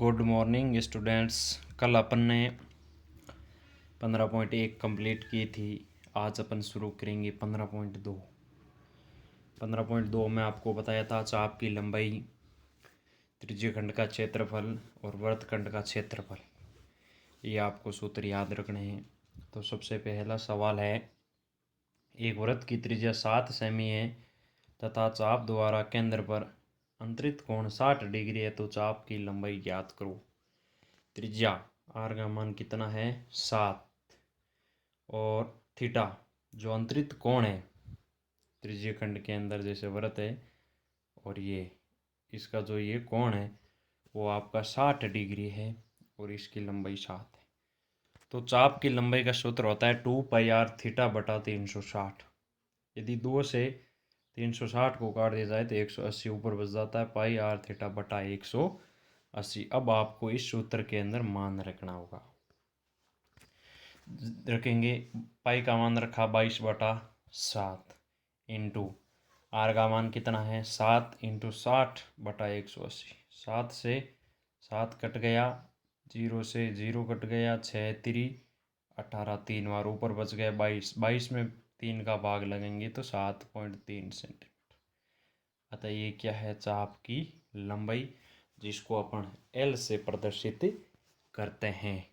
Good morning students. कल अपन ने 15.1 complete की थी। आज अपन शुरू करेंगे 15.2। 15.2 में आपको बताया था चाप की लंबाई, त्रिज्यखंड का क्षेत्रफल और वृत्तखंड का क्षेत्रफल। ये आपको सूत्र याद रखने हैं। तो सबसे पहला सवाल है, एक वृत्त की त्रिज्या 7 सेमी है तथा चाप द्वारा केंद्र पर अंतरित कोण 60 डिग्री है, तो चाप की लंबाई ज्ञात करो। त्रिज्या आर का मान कितना है 7, और थीटा जो अंतरित कोण है त्रिज्य खंड के अंदर जैसे वृत्त है, और ये इसका जो ये कोण है वो आपका 60 डिग्री है और इसकी लंबाई 7 है। तो चाप की लंबाई का सूत्र होता है 2πr थीटा बटा 360। यदि 2 से 360 को काट दिया जाए तो 180 ऊपर बच जाता है, पाई आर थीटा बटा 180। अब आपको इस सूत्र के अंदर मान रखना होगा। रखेंगे, पाई का मान रखा 22/7 इंटू आर का मान कितना है 7 इंटू 60 बटा 180। 7 से 7 कट गया, 0 से 0 कट गया, 6 3 18, 3 बार ऊपर बच गया 22। 22 में 3 का भाग लगेंगे तो 7.3 सेंटीमीटर। अतः ये क्या है, चाप की लंबाई, जिसको अपन एल से प्रदर्शित करते हैं।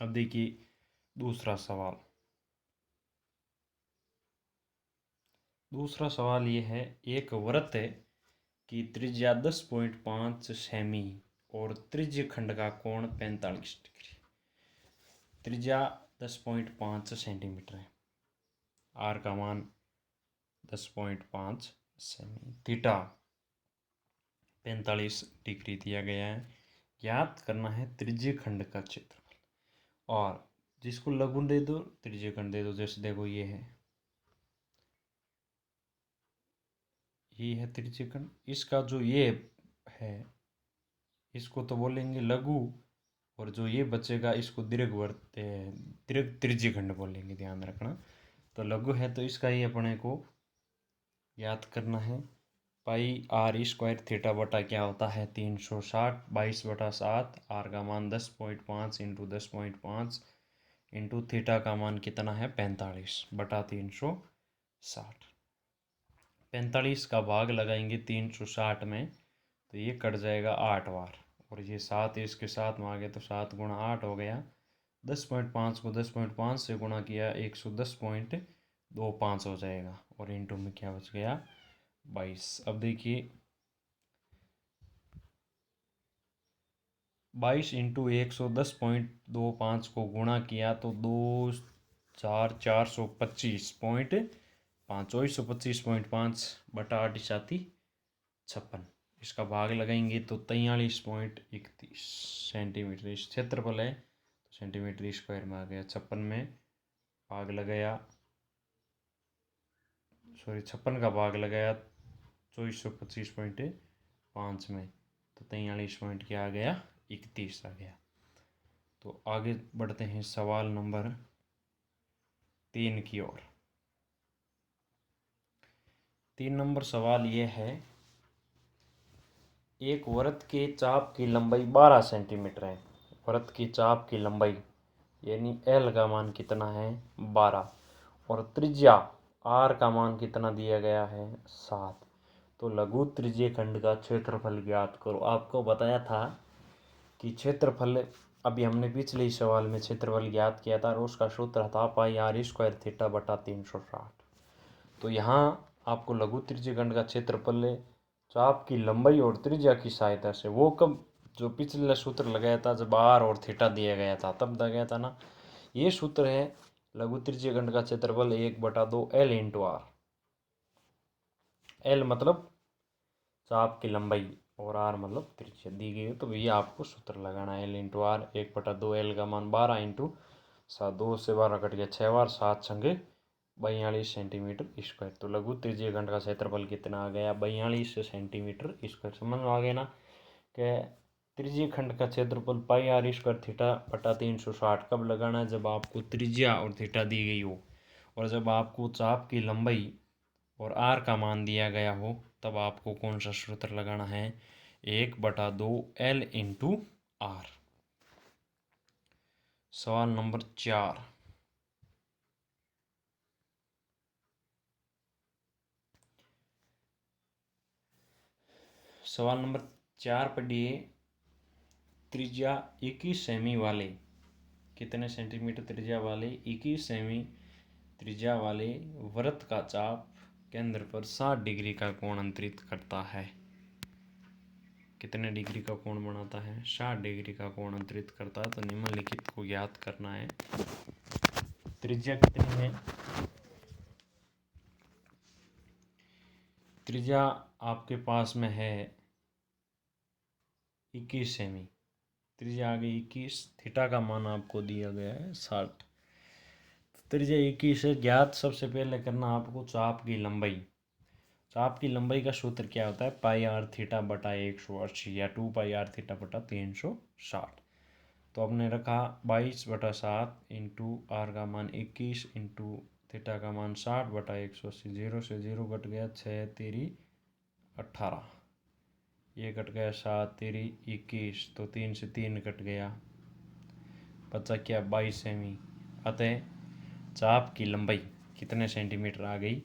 अब देखिए दूसरा सवाल। दूसरा सवाल ये है, एक वृत्त की त्रिज्या 10.5 सेमी और त्रिज्य खंड का कोण 45 डिग्री। त्रिज्या 10.5 सेंटीमीटर है, आर का मान 10.5 सेमी, थीटा 45 डिग्री दिया गया है। ज्ञात करना है त्रिज्य खंड का क्षेत्रफल, और जिसको लघु दे दो त्रिज्य खंड दे दो। जैसे देखो ये है त्रिज्य खंड, इसका जो ये है इसको तो बोलेंगे लघु, और जो ये बचेगा इसको दीर्घ त्रिज्य खंड बोलेंगे, ध्यान रखना। तो लघु है तो इसका ही अपने को याद करना है, पाई आर स्क्वायर थीटा बटा क्या होता है 360, 22/7, आर का मान 10.5 इंटू 10.5 इंटू थीटा का मान कितना है 45 बटा 360। 45 का भाग लगाएंगे 360 में तो ये कट जाएगा 8 बार, और ये 7 इसके साथ में आ गया तो 7 गुणा 8 हो गया। 10.5 को 10.5 से गुणा किया 110.25 हो जाएगा, और इंटू में क्या बच गया 22। अब देखिए 22 इंटू 110.25 को गुणा किया तो 425.5, 425.5 बटा 8 56। इसका भाग लगाएंगे तो 43.31 सेंटीमीटर इस क्षेत्रफल है, तो सेंटीमीटर स्क्वायर में आ गया। 56 में भाग लगाया, 56 का भाग लगाया 2425.5 में, तो 43 पॉइंट क्या आ गया 31 आ गया। तो आगे बढ़ते हैं सवाल नंबर 3 की ओर। 3 नंबर सवाल ये है, एक वृत्त के चाप की लंबाई 12 सेंटीमीटर है। वृत्त की चाप की लंबाई यानी एल का मान कितना है 12, और त्रिज्या आर का मान कितना दिया गया है 7। तो लघु त्रिज्य खंड का क्षेत्रफल ज्ञात करो। आपको बताया था कि क्षेत्रफल, अभी हमने पिछले सवाल में क्षेत्रफल ज्ञात किया था और उसका सूत्र था पाई आर स्क्वायर थीटा बटा 360। तो यहाँ आपको लघु त्रिज्य खंड का क्षेत्रफल चाप की लंबाई और त्रिज्या की सहायता से, वो कब, जो पिछला सूत्र लगाया था जब आर और थीटा दिया गया था तब दिया गया था ना, ये सूत्र है लघु त्रिज्य खंड का क्षेत्रफल 1/2 एल इंटू आर। एल मतलब चाप की लंबाई और आर मतलब त्रिज्या दी गई है, तो ये आपको सूत्र लगाना है एल इंटू आर 1/2। एल का मान 12 इंटू 7, 2 से 12 कट गया 6 बार, 7 छंगे 42 सेंटीमीटर स्क्वायर। तो लघु त्रिज्य खंड का क्षेत्रफल कितना आ गया 42 सेंटीमीटर स्क्वायर। समझ में आ गया ना कि त्रिज्य खंड का क्षेत्रफल पाई आर स्क्वायर थीटा बटा 360 कब लगाना है, जब आपको त्रिज्या और थीटा दी गई हो, और जब आपको चाप की लंबाई और आर का मान दिया गया हो, तब आपको कौन सा सूत्र लगाना है 1/2 L इंटू आर। सवाल नंबर 4। सवाल नंबर 4 पढ़िए। त्रिज्या 21 सेमी वाले, कितने सेंटीमीटर त्रिज्या वाले 21 सेमी त्रिज्या वाले वृत्त का चाप केंद्र पर 60 डिग्री का कोण अंतरित करता है। कितने डिग्री का कोण बनाता है? 60 डिग्री का कोण अंतरित करता है। तो निम्नलिखित को ज्ञात करना है। त्रिज्या कितनी है? त्रिज्या आपके पास में है 21 सेमी। त्रिज्या आ गई 21, थीटा का मान आपको दिया गया है 60। त्रिज्या 21 है ज्ञात। सबसे पहले करना आपको चाप की लंबाई। चाप की लंबाई का सूत्र क्या होता है? पाई आर थीटा बटा 180 या 2 पाई आर थीटा बटा 360। तो आपने रखा 22/7 इंटू आर का मान 21 इंटू थीटा का मान 60 बटा 180। 0 से 0 कट गया, 6 तेरी 18, ये कट गया 7 तेरी 21, तो 3 से 3 कट गया, बचा क्या? 22 सेमी। अतः चाप की लंबाई कितने सेंटीमीटर आ गई?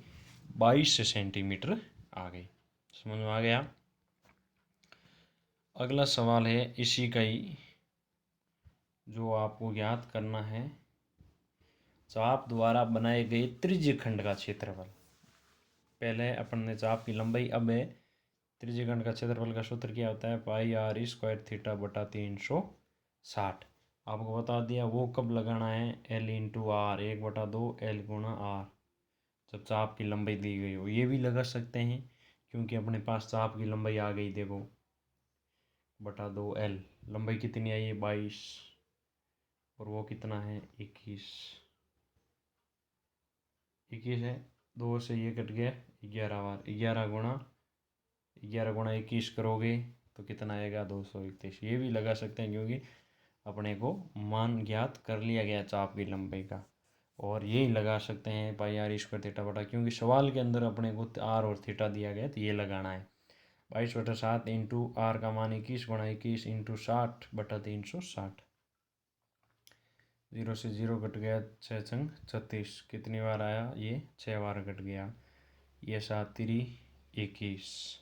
22 सेंटीमीटर आ गई। समझ में आ गया? अगला सवाल है इसी का ही, जो आपको ज्ञात करना है। चाप द्वारा बनाए गए त्रिज्य खंड का क्षेत्रफल। पहले अपन ने चाप की लंबाई, अब है त्रिज्य खंड का क्षेत्रफल का सूत्र क्या होता है? पाई आर स्क्वायर थीटा बटा 360। आपको बता दिया। वो कब लगाना है? L इंटू आर, 1/2 L गुणा आर, जब चाप की लंबाई दी गई हो। ये भी लगा सकते हैं क्योंकि अपने पास चाप की लंबाई आ गई। देखो बटा 2L, लंबाई कितनी आई है? 22, और वो कितना है? 21। 21 है, 2 से ये कट गया, 11 बार। 11 गुणा 21 करोगे तो कितना आएगा? 231। ये भी लगा सकते हैं क्योंकि अपने को मान ज्ञात कर लिया गया चाप की लंबाई का। और यही लगा सकते हैं पाई आर स्क्वायर थीटा बटा, क्योंकि सवाल के अंदर अपने को आर और थीटा दिया गया, तो ये लगाना है। 22/7 इंटू आर का मान 21 गुणा 21 इंटू 60 बटा 360। 0 से 0 कट गया, 6 छंग 36, कितनी बार आया? ये 6 बार कट गया। ये 7 3 21,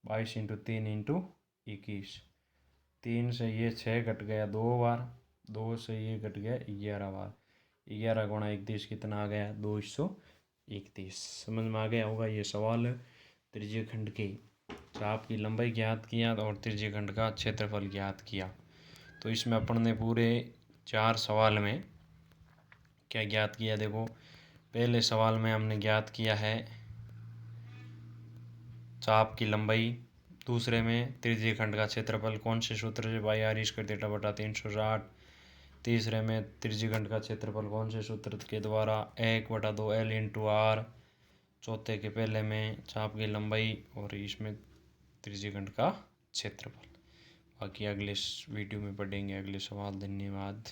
22 इंटू 3 इंटू 21। 3 से ये 6 कट गया 2 बार, 2 से ये कट गया 11 बार। 11 गुणा 31 कितना आ गया? 231। समझ में आ गया होगा ये सवाल। त्रिज्य खंड के चाप की लंबाई ज्ञात किया और त्रिज्य खंड का क्षेत्रफल ज्ञात किया। तो इसमें अपन ने पूरे 4 सवाल में क्या ज्ञात किया? देखो पहले सवाल में हमने ज्ञात किया है चाप की लंबाई, दूसरे में त्रिज्य खंड का क्षेत्रफल कौन से सूत्र से? पाई आर स्क्वायर थीटा बटा 360। तीसरे में त्रिज्य खंड का क्षेत्रफल कौन से सूत्र के द्वारा? 1/2L into are. चौथे के पहले में चाप की लंबाई और इसमें त्रिज्य खंड का क्षेत्रफल। बाकी अगले वीडियो में पढ़ेंगे अगले सवाल। धन्यवाद।